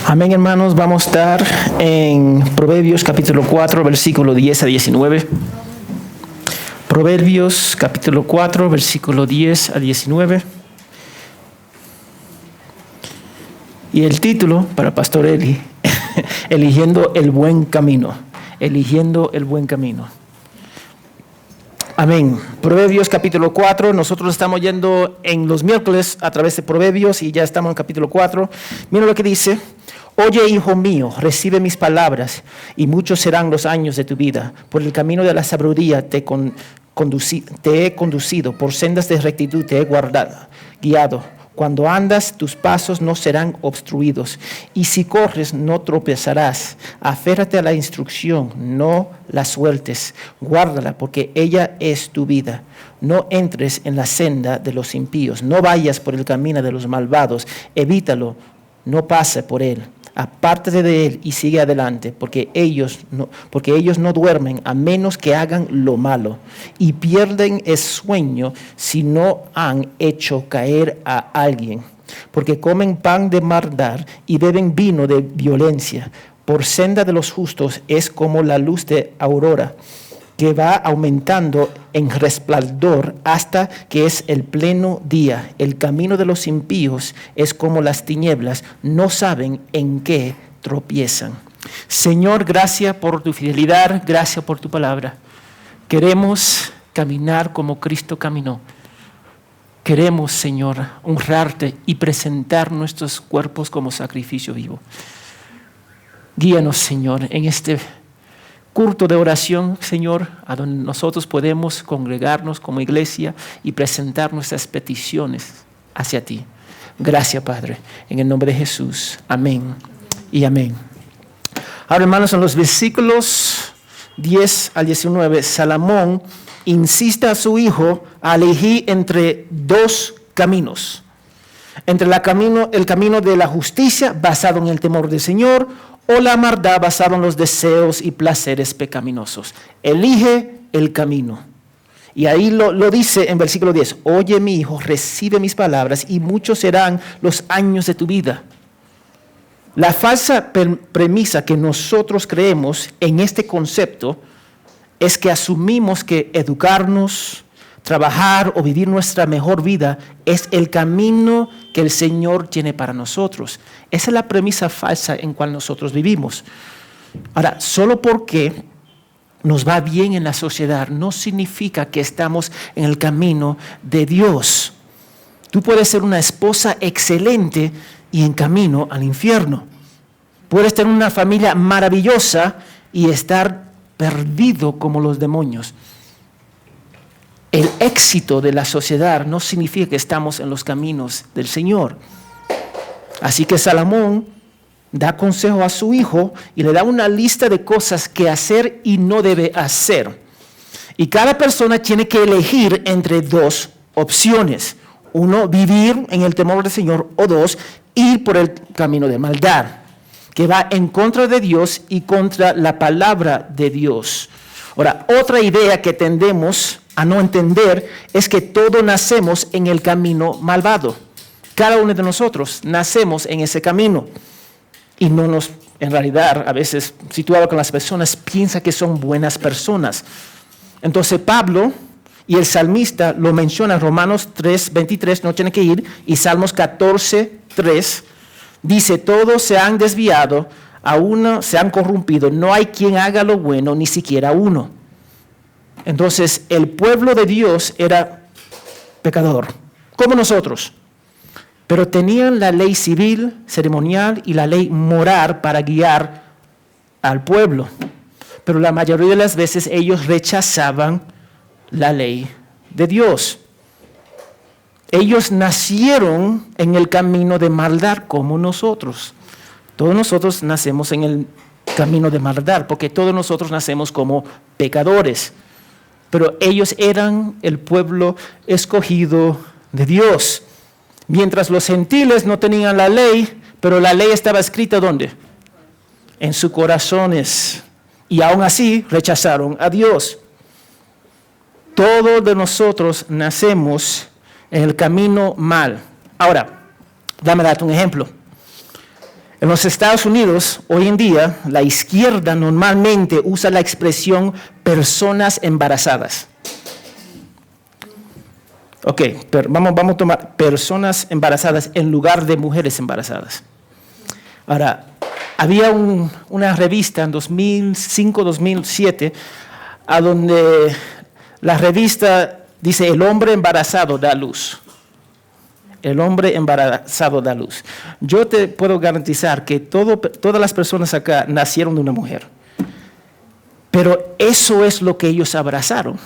Amén, hermanos. Vamos a estar en Proverbios capítulo 4, versículo 10 a 19. Proverbios capítulo 4, versículo 10 a 19. Y el título para Pastor Eli, eligiendo el buen camino. Eligiendo el buen camino. Amén. Proverbios capítulo 4, nosotros estamos yendo en los miércoles a través de Proverbios y ya estamos en capítulo 4. Mira lo que dice: oye, hijo mío, recibe mis palabras y muchos serán los años de tu vida. Por el camino de la sabiduría te he conducido, por sendas de rectitud te he guiado. Cuando andas, tus pasos no serán obstruidos, y si corres, no tropezarás. Aférrate a la instrucción, no la sueltes. Guárdala, porque ella es tu vida. No entres en la senda de los impíos, no vayas por el camino de los malvados. Evítalo, no pase por él. Apártate de él y sigue adelante, porque ellos no duermen a menos que hagan lo malo, y pierden el sueño si no han hecho caer a alguien, porque comen pan de maldad y beben vino de violencia. Por senda de los justos es como la luz de aurora, que va aumentando en resplandor hasta que es el pleno día. El camino de los impíos es como las tinieblas, no saben en qué tropiezan. Señor, gracias por tu fidelidad, gracias por tu palabra. Queremos caminar como Cristo caminó. Queremos, Señor, honrarte y presentar nuestros cuerpos como sacrificio vivo. Guíanos, Señor, en este culto de oración, Señor, a donde nosotros podemos congregarnos como iglesia y presentar nuestras peticiones hacia ti. Gracias, Padre, en el nombre de Jesús. Amén y amén. Ahora, hermanos, en los versículos 10 al 19, Salomón insiste a su hijo a elegir entre dos caminos. Entre el camino de la justicia basado en el temor del Señor, o la maldad basada en los deseos y placeres pecaminosos. Elige el camino. Y ahí lo dice en versículo 10. Oye, mi hijo, recibe mis palabras y muchos serán los años de tu vida. La falsa premisa que nosotros creemos en este concepto es que asumimos que educarnos, trabajar o vivir nuestra mejor vida es el camino que el Señor tiene para nosotros. Esa es la premisa falsa en cual nosotros vivimos. Ahora, solo porque nos va bien en la sociedad no significa que estamos en el camino de Dios. Tú puedes ser una esposa excelente y en camino al infierno. Puedes tener una familia maravillosa y estar perdido como los demonios. El éxito de la sociedad no significa que estamos en los caminos del Señor. Así que Salomón da consejo a su hijo y le da una lista de cosas que hacer y no debe hacer. Y cada persona tiene que elegir entre dos opciones. Uno, vivir en el temor del Señor, o dos, ir por el camino de maldad, que va en contra de Dios y contra la palabra de Dios. Ahora, otra idea que tendemos a no entender es que todos nacemos en el camino malvado. Cada uno de nosotros nacemos en ese camino. Y en realidad, a veces, si tú hablas con las personas, piensa que son buenas personas. Entonces Pablo y el salmista lo mencionan, Romanos 3:23, no tiene que ir, y Salmos 14:3, dice: todos se han desviado, a uno se han corrompido, no hay quien haga lo bueno, ni siquiera uno. Entonces, el pueblo de Dios era pecador, como nosotros, pero tenían la ley civil, ceremonial y la ley moral para guiar al pueblo. Pero la mayoría de las veces ellos rechazaban la ley de Dios. Ellos nacieron en el camino de maldad como nosotros. Todos nosotros nacemos en el camino de maldad, porque todos nosotros nacemos como pecadores. Pero ellos eran el pueblo escogido de Dios. Mientras los gentiles no tenían la ley, pero la ley estaba escrita ¿dónde? En sus corazones. Y aún así rechazaron a Dios. Todos de nosotros nacemos en el camino mal. Ahora, dame darte un ejemplo. En los Estados Unidos, hoy en día, la izquierda normalmente usa la expresión personas embarazadas. Ok, pero vamos a tomar personas embarazadas en lugar de mujeres embarazadas. Ahora, había una revista en 2005-2007 a donde la revista dice el hombre embarazado da luz. El hombre embarazado da luz. Yo te puedo garantizar que todas las personas acá nacieron de una mujer. Pero eso es lo que ellos abrazaron.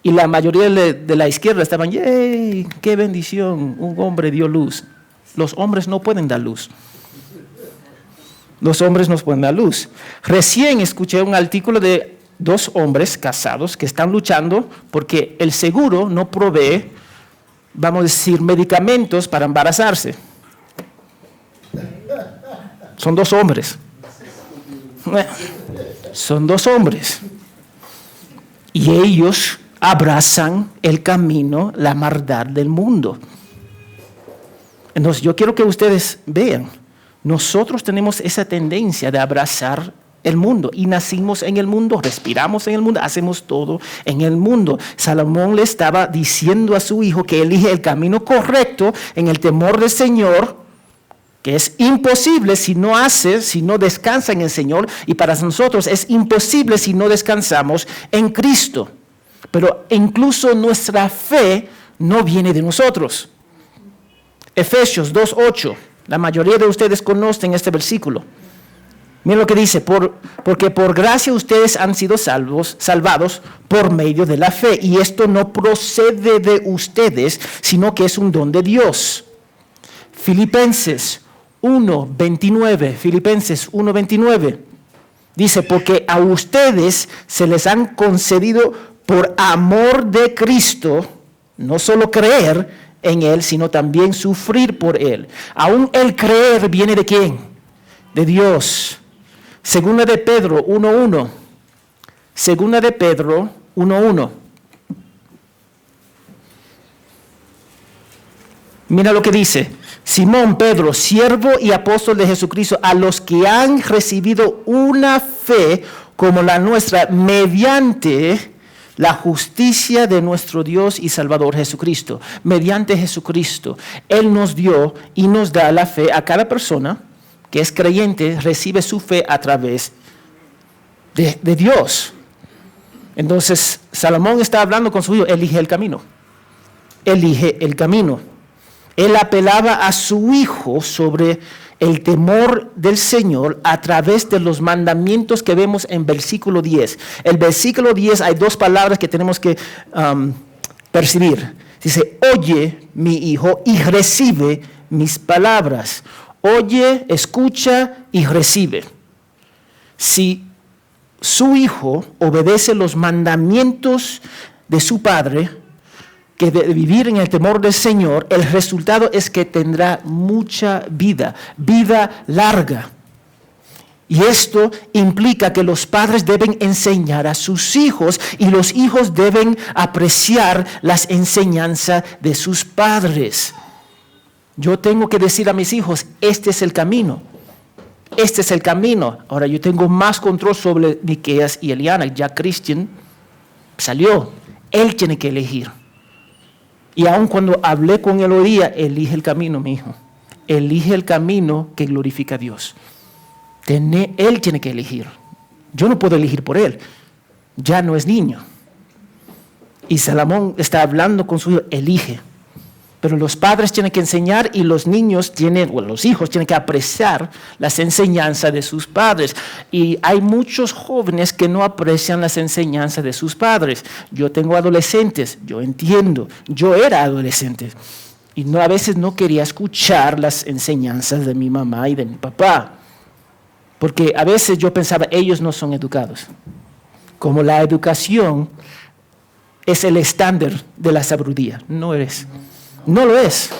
Y la mayoría de la izquierda estaban, ¡yay! ¡Qué bendición! Un hombre dio luz. Los hombres no pueden dar luz. Los hombres no pueden dar luz. Recién escuché un artículo de 2 hombres casados que están luchando porque el seguro no provee, vamos a decir, medicamentos para embarazarse. Son 2 hombres. Son 2 hombres. Y ellos abrazan el camino, la maldad del mundo. Entonces yo quiero que ustedes vean, nosotros tenemos esa tendencia de abrazar el mundo y nacimos en el mundo, respiramos en el mundo, hacemos todo en el mundo. Salomón le estaba diciendo a su hijo que elige el camino correcto en el temor del Señor, que es imposible si no descansa en el Señor, y para nosotros es imposible si no descansamos en Cristo. Pero incluso nuestra fe no viene de nosotros. Efesios 2:8, la mayoría de ustedes conocen este versículo. Miren lo que dice, porque por gracia ustedes han sido salvados por medio de la fe, y esto no procede de ustedes, sino que es un don de Dios. Filipenses 1:29 dice, porque a ustedes se les han concedido por amor de Cristo, no solo creer en Él, sino también sufrir por Él. Aún el creer viene ¿de quién? De Dios. Segunda de Pedro 1:1. Segunda de Pedro 1:1. Mira lo que dice. Simón Pedro, siervo y apóstol de Jesucristo, a los que han recibido una fe como la nuestra, mediante la justicia de nuestro Dios y Salvador Jesucristo. Mediante Jesucristo, Él nos dio y nos da la fe a cada persona que es creyente, recibe su fe a través de Dios. Entonces, Salomón está hablando con su hijo, elige el camino. Elige el camino. Él apelaba a su hijo sobre el temor del Señor a través de los mandamientos que vemos en versículo 10. El versículo 10 hay 2 palabras que tenemos que percibir. Dice, oye mi hijo y recibe mis palabras. Oye, escucha y recibe. Si su hijo obedece los mandamientos de su padre, que de vivir en el temor del Señor, el resultado es que tendrá mucha vida larga. Y esto implica que los padres deben enseñar a sus hijos y los hijos deben apreciar las enseñanzas de sus padres. Yo tengo que decir a mis hijos, este es el camino. Este es el camino. Ahora yo tengo más control sobre Miqueas y Eliana. Ya Christian salió. Él tiene que elegir. Y aun cuando hablé con él hoy día, elige el camino, mi hijo. Elige el camino que glorifica a Dios. Él tiene que elegir. Yo no puedo elegir por él. Ya no es niño. Y Salomón está hablando con su hijo, elige. Pero los padres tienen que enseñar y los hijos tienen que apreciar las enseñanzas de sus padres. Y hay muchos jóvenes que no aprecian las enseñanzas de sus padres. Yo tengo adolescentes, yo entiendo, yo era adolescente. Y a veces no quería escuchar las enseñanzas de mi mamá y de mi papá. Porque a veces yo pensaba, ellos no son educados. Como la educación es el estándar de la sabiduría, no eres. No lo es.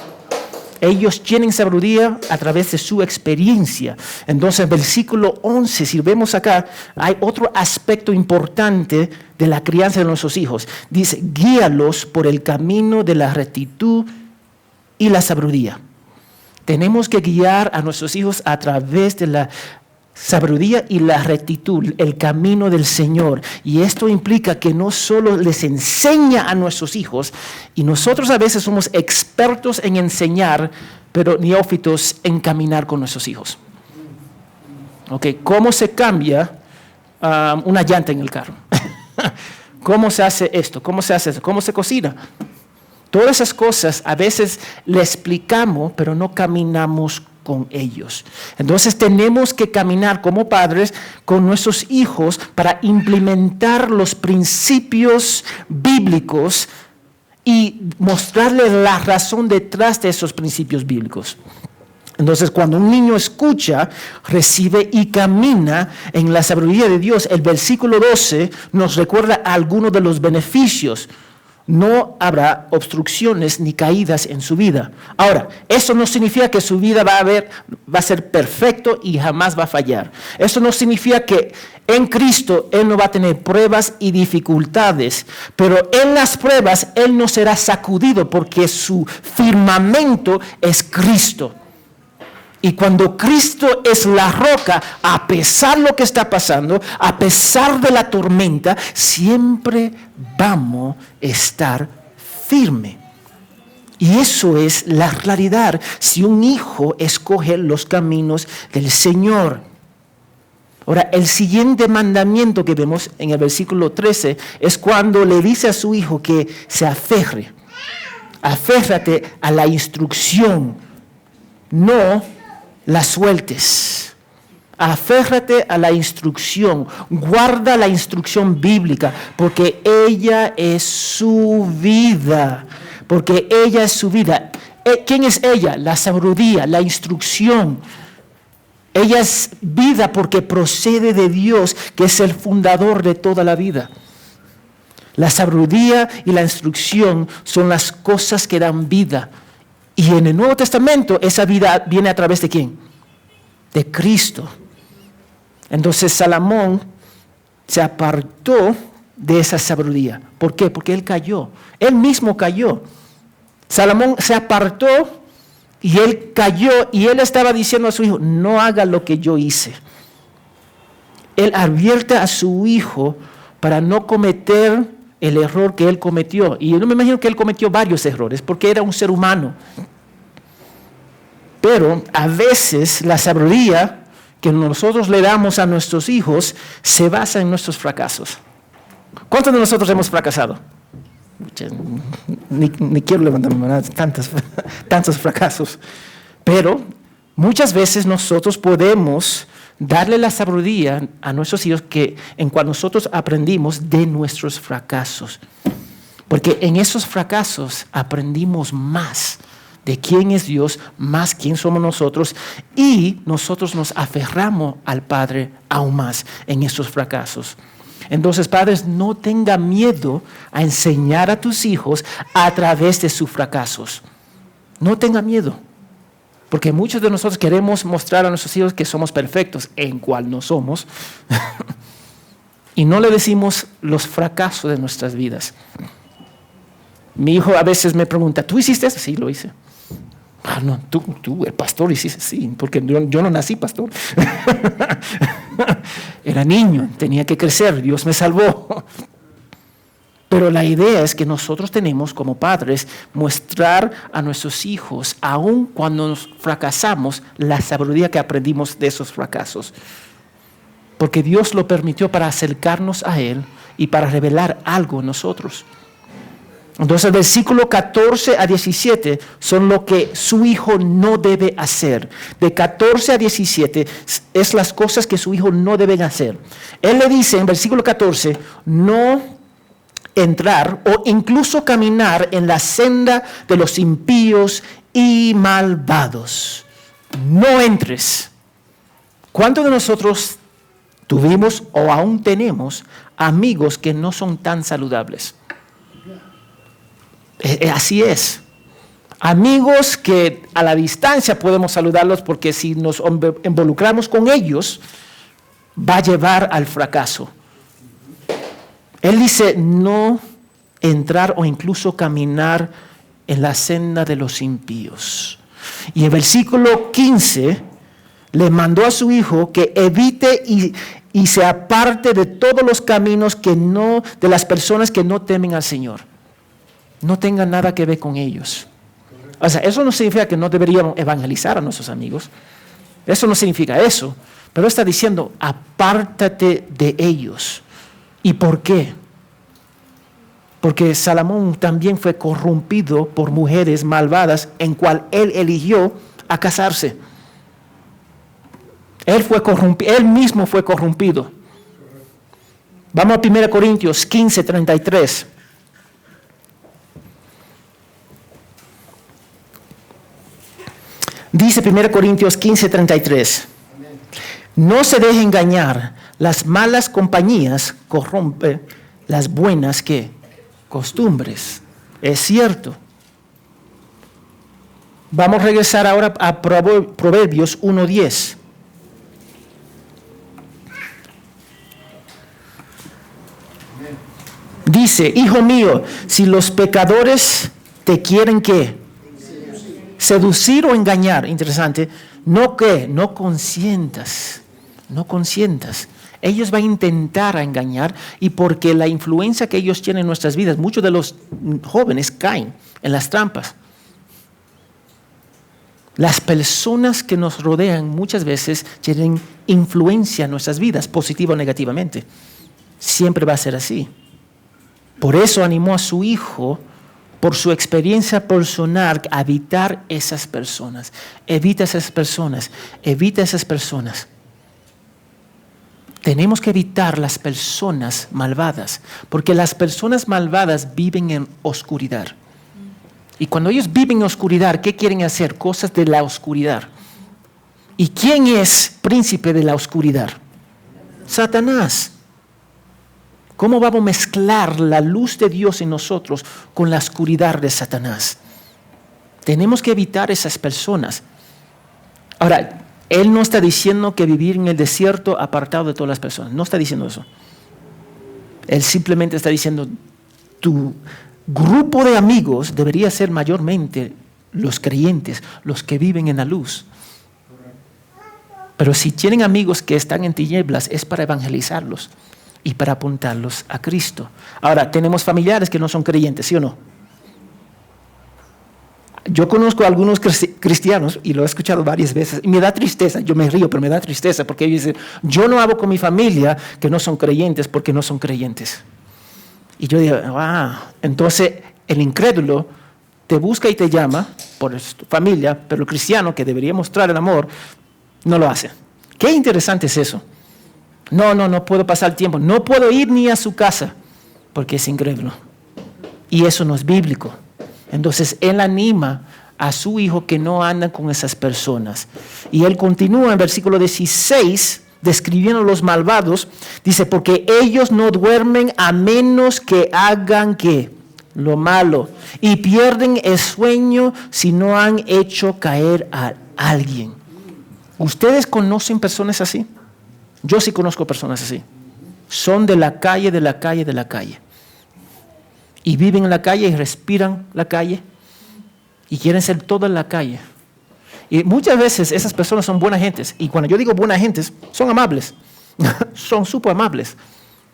Ellos tienen sabiduría a través de su experiencia. Entonces, versículo 11, si vemos acá, hay otro aspecto importante de la crianza de nuestros hijos. Dice, guíalos por el camino de la rectitud y la sabiduría. Tenemos que guiar a nuestros hijos a través de la sabiduría y la rectitud, el camino del Señor. Y esto implica que no solo les enseña a nuestros hijos, y nosotros a veces somos expertos en enseñar, pero neófitos en caminar con nuestros hijos. Okay, ¿cómo se cambia una llanta en el carro? ¿Cómo se hace esto? ¿Cómo se hace eso? ¿Cómo se cocina? Todas esas cosas a veces le explicamos, pero no caminamos con ellos. Entonces tenemos que caminar como padres con nuestros hijos para implementar los principios bíblicos y mostrarles la razón detrás de esos principios bíblicos. Entonces, cuando un niño escucha, recibe y camina en la sabiduría de Dios, el versículo 12 nos recuerda algunos de los beneficios. No habrá obstrucciones ni caídas en su vida. Ahora, eso no significa que su vida va a ser perfecto y jamás va a fallar. Eso no significa que en Cristo Él no va a tener pruebas y dificultades, pero en las pruebas Él no será sacudido porque su firmamento es Cristo. Y cuando Cristo es la roca, a pesar de lo que está pasando, a pesar de la tormenta, siempre vamos a estar firme. Y eso es la realidad si un hijo escoge los caminos del Señor. Ahora, el siguiente mandamiento que vemos en el versículo 13 es cuando le dice a su hijo que se aferre. Aférrate a la instrucción, no la sueltes. Aférrate a la instrucción, guarda la instrucción bíblica, porque ella es su vida, porque ella es su vida. ¿Quién es ella? La sabiduría, la instrucción. Ella es vida porque procede de Dios, que es el fundador de toda la vida. La sabiduría y la instrucción son las cosas que dan vida. Y en el Nuevo Testamento esa vida viene a través de ¿quién? De Cristo. Entonces Salomón se apartó de esa sabiduría. ¿Por qué? Porque él cayó. Él mismo cayó. Salomón se apartó y él cayó y él estaba diciendo a su hijo, no haga lo que yo hice. Él advierte a su hijo para no cometer el error que él cometió. Y yo no me imagino que él cometió varios errores, porque era un ser humano. Pero a veces la sabiduría que nosotros le damos a nuestros hijos se basa en nuestros fracasos. ¿Cuántos de nosotros hemos fracasado? Ni quiero levantarme, tantos fracasos. Pero muchas veces nosotros podemos darle la sabiduría a nuestros hijos que en cual nosotros aprendimos de nuestros fracasos. Porque en esos fracasos aprendimos más de quién es Dios, más quién somos nosotros, y nosotros nos aferramos al Padre aún más en esos fracasos. Entonces, padres, no tengan miedo a enseñar a tus hijos a través de sus fracasos. No tengan miedo. Porque muchos de nosotros queremos mostrar a nuestros hijos que somos perfectos, en cual no somos, y no le decimos los fracasos de nuestras vidas. Mi hijo a veces me pregunta, ¿tú hiciste eso? Sí, lo hice. Ah, no, tú, el pastor, hiciste, sí, porque yo no nací pastor. Era niño, tenía que crecer, Dios me salvó. Pero la idea es que nosotros tenemos como padres mostrar a nuestros hijos, aun cuando nos fracasamos, la sabiduría que aprendimos de esos fracasos. Porque Dios lo permitió para acercarnos a Él y para revelar algo en nosotros. Entonces el versículo 14 a 17 son lo que su hijo no debe hacer. De 14 a 17 es las cosas que su hijo no debe hacer. Él le dice en versículo 14, no entrar o incluso caminar en la senda de los impíos y malvados. No entres. ¿Cuántos de nosotros tuvimos o aún tenemos amigos que no son tan saludables? Así es. Amigos que a la distancia podemos saludarlos porque si nos involucramos con ellos va a llevar al fracaso. Él dice no entrar o incluso caminar en la senda de los impíos. Y en versículo 15 le mandó a su hijo que evite y se aparte de todos los caminos de las personas que no temen al Señor. No tengan nada que ver con ellos. O sea, eso no significa que no deberíamos evangelizar a nuestros amigos. Eso no significa eso. Pero está diciendo, apártate de ellos. ¿Y por qué? Porque Salomón también fue corrompido por mujeres malvadas en cual él eligió a casarse. Él mismo fue corrompido. Vamos a 1 Corintios 15, 33. Dice 1 Corintios 15, 33. No se deje engañar, las malas compañías corrompen las buenas costumbres. Es cierto. Vamos a regresar ahora a Proverbios 1:10. Dice, hijo mío, si los pecadores te quieren seducir o engañar, interesante, no consientas. Ellos van a intentar engañar, y porque la influencia que ellos tienen en nuestras vidas, muchos de los jóvenes caen en las trampas. Las personas que nos rodean muchas veces tienen influencia en nuestras vidas, positiva o negativamente. Siempre va a ser así. Por eso animó a su hijo, por su experiencia personal, a evitar esas personas. Evita esas personas. Tenemos que evitar las personas malvadas, porque las personas malvadas viven en oscuridad. Y cuando ellos viven en oscuridad, ¿qué quieren hacer? Cosas de la oscuridad. ¿Y quién es príncipe de la oscuridad? Satanás. ¿Cómo vamos a mezclar la luz de Dios en nosotros con la oscuridad de Satanás? Tenemos que evitar esas personas. Ahora, Él no está diciendo que vivir en el desierto apartado de todas las personas. No está diciendo eso. Él simplemente está diciendo, tu grupo de amigos debería ser mayormente los creyentes, los que viven en la luz. Pero si tienen amigos que están en tinieblas, es para evangelizarlos y para apuntarlos a Cristo. Ahora, tenemos familiares que no son creyentes, ¿sí o no? Yo conozco a algunos cristianos, y lo he escuchado varias veces, y me da tristeza. Yo me río, pero me da tristeza, porque ellos dicen, yo no hablo con mi familia que no son creyentes porque no son creyentes. Y yo digo, entonces el incrédulo te busca y te llama por tu familia, pero el cristiano que debería mostrar el amor, no lo hace. Qué interesante es eso. No puedo pasar tiempo, no puedo ir ni a su casa, porque es incrédulo. Y eso no es bíblico. Entonces él anima a su hijo que no anda con esas personas. Y él continúa en versículo 16, describiendo a los malvados, dice, porque ellos no duermen a menos que hagan lo malo, y pierden el sueño si no han hecho caer a alguien. ¿Ustedes conocen personas así? Yo sí conozco personas así. Son de la calle. Y viven en la calle y respiran la calle. Y quieren ser todo en la calle. Y muchas veces esas personas son buenas gentes. Y cuando yo digo buenas gentes, son amables. Son súper amables.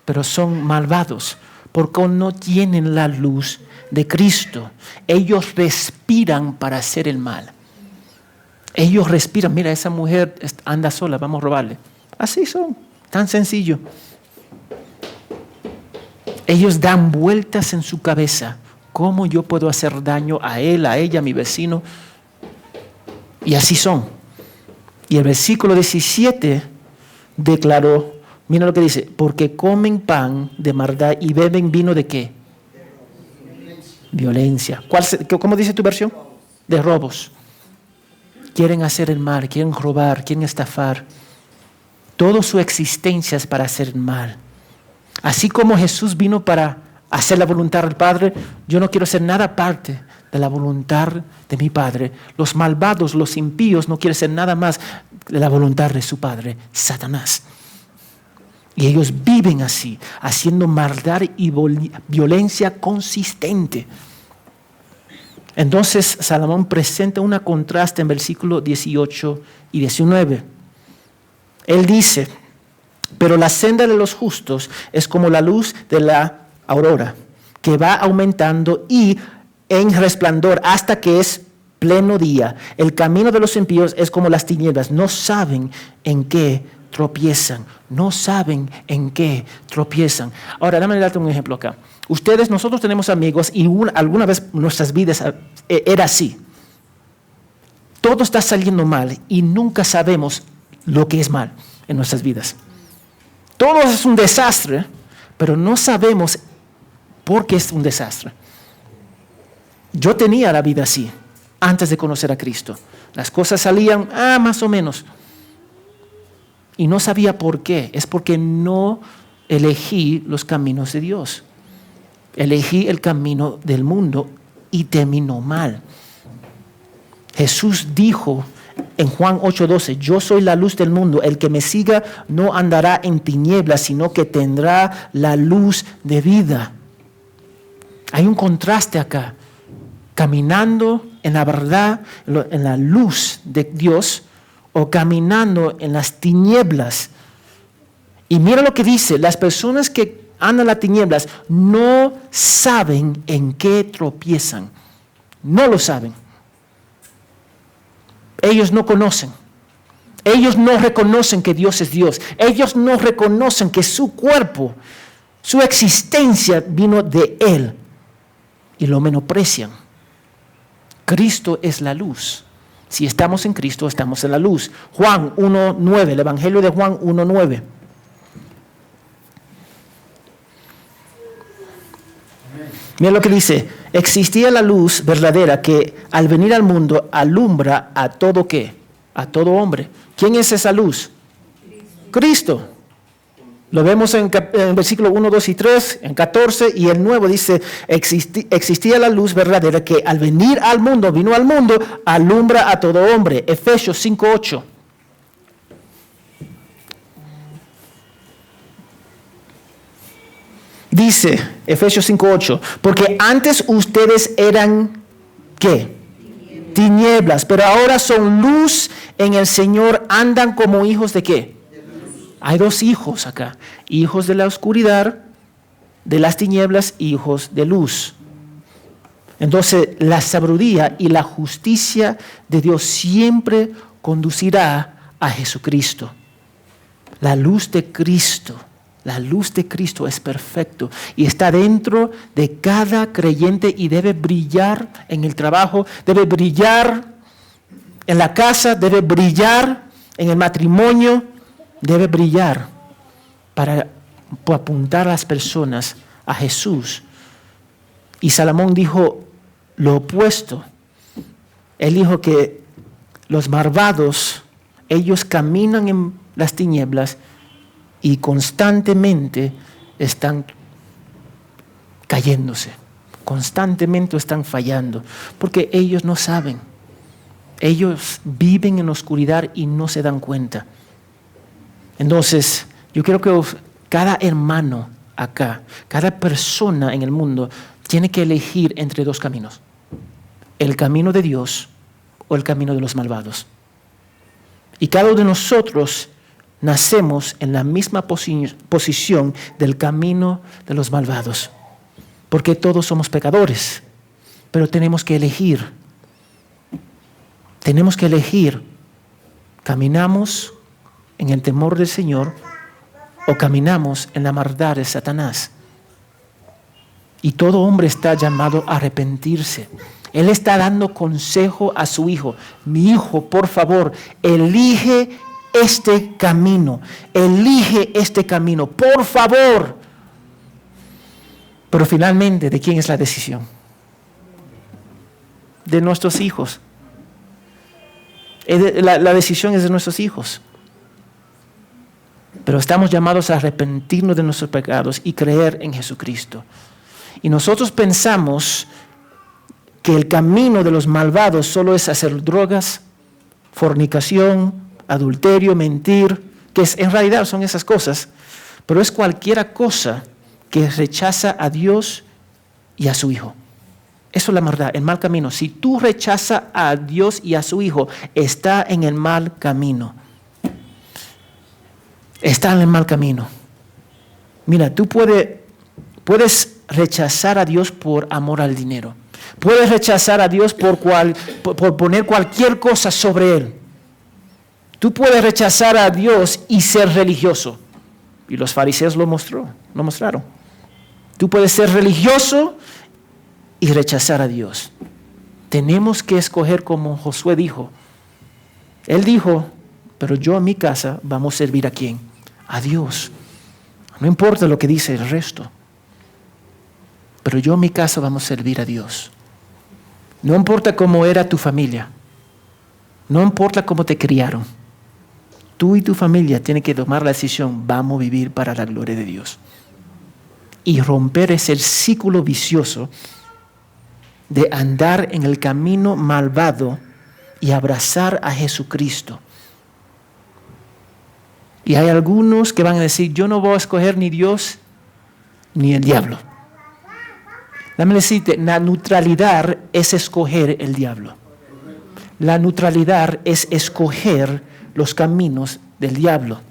Pero son malvados. Porque no tienen la luz de Cristo. Ellos respiran para hacer el mal. Ellos respiran. Mira, esa mujer anda sola, vamos a robarle. Así son. Tan sencillo. Ellos dan vueltas en su cabeza. ¿Cómo yo puedo hacer daño a él, a ella, a mi vecino? Y así son. Y el versículo 17 declaró, mira lo que dice, porque comen pan de maldad y beben vino de ¿qué? Violencia. ¿Cómo dice tu versión? De robos. Quieren hacer el mal, quieren robar, quieren estafar. Toda su existencia es para hacer el mal. Así como Jesús vino para hacer la voluntad del Padre, yo no quiero hacer nada aparte de la voluntad de mi Padre. Los malvados, los impíos, no quieren hacer nada más de la voluntad de su Padre, Satanás. Y ellos viven así, haciendo maldad y violencia consistente. Entonces Salomón presenta un contraste en versículos 18 y 19. Él dice, pero la senda de los justos es como la luz de la aurora, que va aumentando y en resplandor hasta que es pleno día. El camino de los impíos es como las tinieblas, no saben en qué tropiezan, no saben en qué tropiezan. Ahora, déjame darte un ejemplo acá. Nosotros tenemos amigos y alguna vez nuestras vidas era así. Todo está saliendo mal y nunca sabemos lo que es mal en nuestras vidas. Todo es un desastre, pero no sabemos por qué es un desastre. Yo tenía la vida así antes de conocer a Cristo. Las cosas salían más o menos. Y no sabía por qué. Es porque no elegí los caminos de Dios. Elegí el camino del mundo y terminó mal. Jesús dijo en Juan 8:12, yo soy la luz del mundo, el que me siga no andará en tinieblas, sino que tendrá la luz de vida. Hay un contraste acá, caminando en la verdad, en la luz de Dios, o caminando en las tinieblas. Y mira lo que dice, las personas que andan en las tinieblas no saben en qué tropiezan, no lo saben. Ellos no conocen. Ellos no reconocen que Dios es Dios. Ellos no reconocen que su cuerpo, su existencia vino de Él. Y lo menosprecian. Cristo es la luz. Si estamos en Cristo, estamos en la luz. Juan 1:9, el Evangelio de Juan 1:9. Mira lo que dice, existía la luz verdadera que al venir al mundo alumbra a todo ¿qué? A todo hombre. ¿Quién es esa luz? Cristo. Lo vemos en versículos 1, 2 y 3, en 14, y el nuevo dice, existía la luz verdadera que al venir al mundo, vino al mundo, alumbra a todo hombre. Efesios 5:8. Dice, Efesios 5:8, porque antes ustedes eran, ¿qué? Tinieblas, pero ahora son luz en el Señor, andan como hijos de ¿qué? Hay dos hijos acá, hijos de la oscuridad, de las tinieblas, hijos de luz. Entonces, la sabiduría y la justicia de Dios siempre conducirá a Jesucristo. La luz de Cristo. La luz de Cristo es perfecto y está dentro de cada creyente y debe brillar en el trabajo, debe brillar en la casa, debe brillar en el matrimonio, debe brillar para apuntar a las personas a Jesús. Y Salomón dijo lo opuesto. Él dijo que los malvados, ellos caminan en las tinieblas y constantemente están cayéndose, constantemente están fallando, porque ellos no saben. Ellos viven en la oscuridad y no se dan cuenta. Entonces, yo creo que cada hermano acá, cada persona en el mundo tiene que elegir entre dos caminos: el camino de Dios o el camino de los malvados. Y cada uno de nosotros nacemos en la misma posición del camino de los malvados, porque todos somos pecadores, pero tenemos que elegir. Tenemos que elegir. ¿Caminamos en el temor del Señor o caminamos en la maldad de Satanás? Y todo hombre está llamado a arrepentirse. Él está dando consejo a su hijo. Mi hijo, por favor, elige este camino. Elige este camino, por favor. Pero finalmente, ¿de quién es la decisión? De nuestros hijos. La decisión es de nuestros hijos. Pero estamos llamados a arrepentirnos de nuestros pecados y creer en Jesucristo. Y nosotros pensamos que el camino de los malvados solo es hacer drogas, fornicación, adulterio, mentir, que en realidad son esas cosas, pero es cualquier cosa que rechaza a Dios y a su Hijo. Eso es la verdad, el mal camino. Si tú rechazas a Dios y a su Hijo, está en el mal camino. Está en el mal camino. Mira, tú puedes rechazar a Dios por amor al dinero. Puedes rechazar a Dios por poner cualquier cosa sobre Él. Tú puedes rechazar a Dios y ser religioso. Y los fariseos lo mostraron. Tú puedes ser religioso y rechazar a Dios. Tenemos que escoger como Josué dijo. Él dijo, pero yo en mi casa vamos a servir ¿a quién? A Dios. No importa lo que dice el resto. Pero yo en mi casa vamos a servir a Dios. No importa cómo era tu familia. No importa cómo te criaron. Tú y tu familia tienen que tomar la decisión, vamos a vivir para la gloria de Dios. Y romper ese círculo vicioso de andar en el camino malvado y abrazar a Jesucristo. Y hay algunos que van a decir, yo no voy a escoger ni Dios ni el diablo. Déjame decirte, la neutralidad es escoger el diablo. La neutralidad es escoger los caminos del diablo.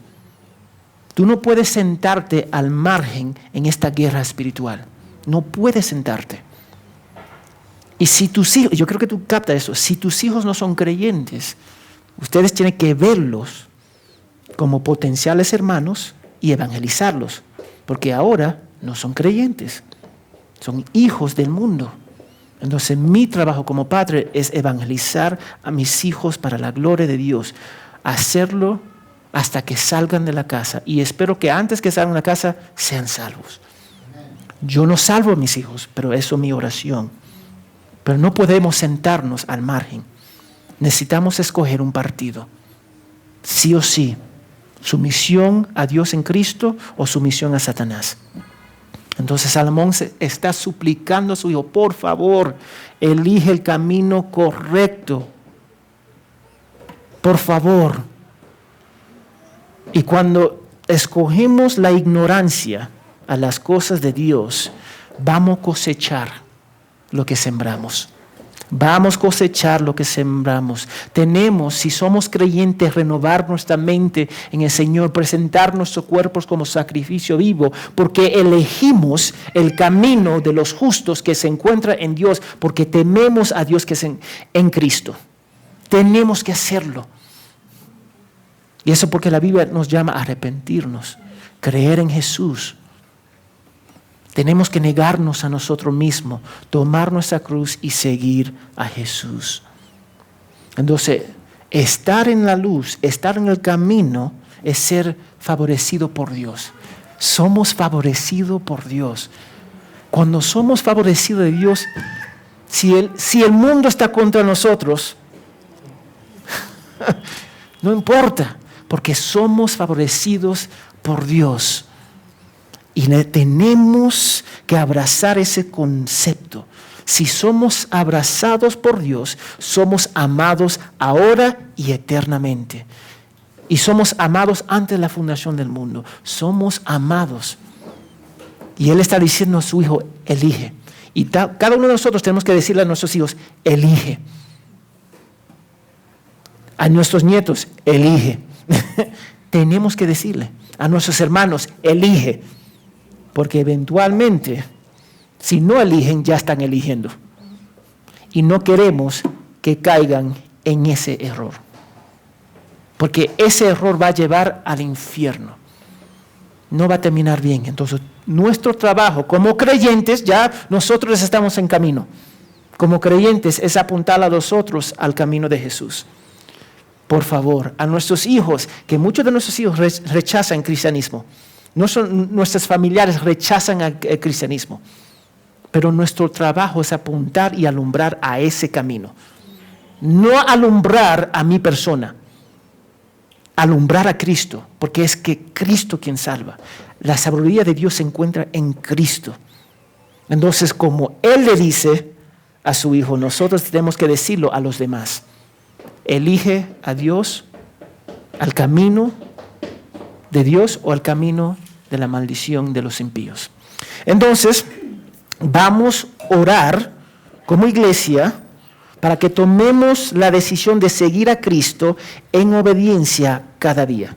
Tú no puedes sentarte al margen en esta guerra espiritual. No puedes sentarte. Y si tus hijos, yo creo que tú captas eso, si tus hijos no son creyentes, ustedes tienen que verlos como potenciales hermanos y evangelizarlos, porque ahora no son creyentes, son hijos del mundo. Entonces mi trabajo como padre es evangelizar a mis hijos para la gloria de Dios, hacerlo hasta que salgan de la casa, y espero que antes que salgan de la casa sean salvos. Yo no salvo a mis hijos, pero eso es mi oración. Pero no podemos sentarnos al margen. Necesitamos escoger un partido. Sí o sí. Sumisión a Dios en Cristo o sumisión a Satanás. Entonces Salomón está suplicando a su hijo, por favor, elige el camino correcto. Por favor. Y cuando escogemos la ignorancia a las cosas de Dios, vamos a cosechar lo que sembramos. Vamos a cosechar lo que sembramos. Tenemos, si somos creyentes, renovar nuestra mente en el Señor, presentar nuestros cuerpos como sacrificio vivo, porque elegimos el camino de los justos que se encuentra en Dios, porque tememos a Dios que es en Cristo. Tenemos que hacerlo. Y eso porque la Biblia nos llama a arrepentirnos, creer en Jesús. Tenemos que negarnos a nosotros mismos, tomar nuestra cruz y seguir a Jesús. Entonces, estar en la luz, estar en el camino, es ser favorecido por Dios. Somos favorecidos por Dios. Cuando somos favorecidos de Dios, si el mundo está contra nosotros, no importa, porque somos favorecidos por Dios. Y tenemos que abrazar ese concepto. Si somos abrazados por Dios, somos amados ahora y eternamente. Y somos amados antes de la fundación del mundo. Somos amados. Y Él está diciendo a su hijo, elige. Y cada uno de nosotros tenemos que decirle a nuestros hijos, elige. A nuestros nietos, elige. Tenemos que decirle. A nuestros hermanos, elige. Porque eventualmente, si no eligen, ya están eligiendo. Y no queremos que caigan en ese error. Porque ese error va a llevar al infierno. No va a terminar bien. Entonces, nuestro trabajo como creyentes, ya nosotros estamos en camino. Como creyentes es apuntar a los otros al camino de Jesús. Por favor, a nuestros hijos, que muchos de nuestros hijos rechazan el cristianismo. Nuestros familiares rechazan el cristianismo, pero nuestro trabajo es apuntar y alumbrar a ese camino. No alumbrar a mi persona, alumbrar a Cristo, porque es que Cristo quien salva. La sabiduría de Dios se encuentra en Cristo. Entonces, como Él le dice a su hijo, nosotros tenemos que decirlo a los demás. Elige a Dios, al camino de Dios o al camino de la maldición de los impíos. Entonces, vamos a orar como iglesia para que tomemos la decisión de seguir a Cristo en obediencia cada día.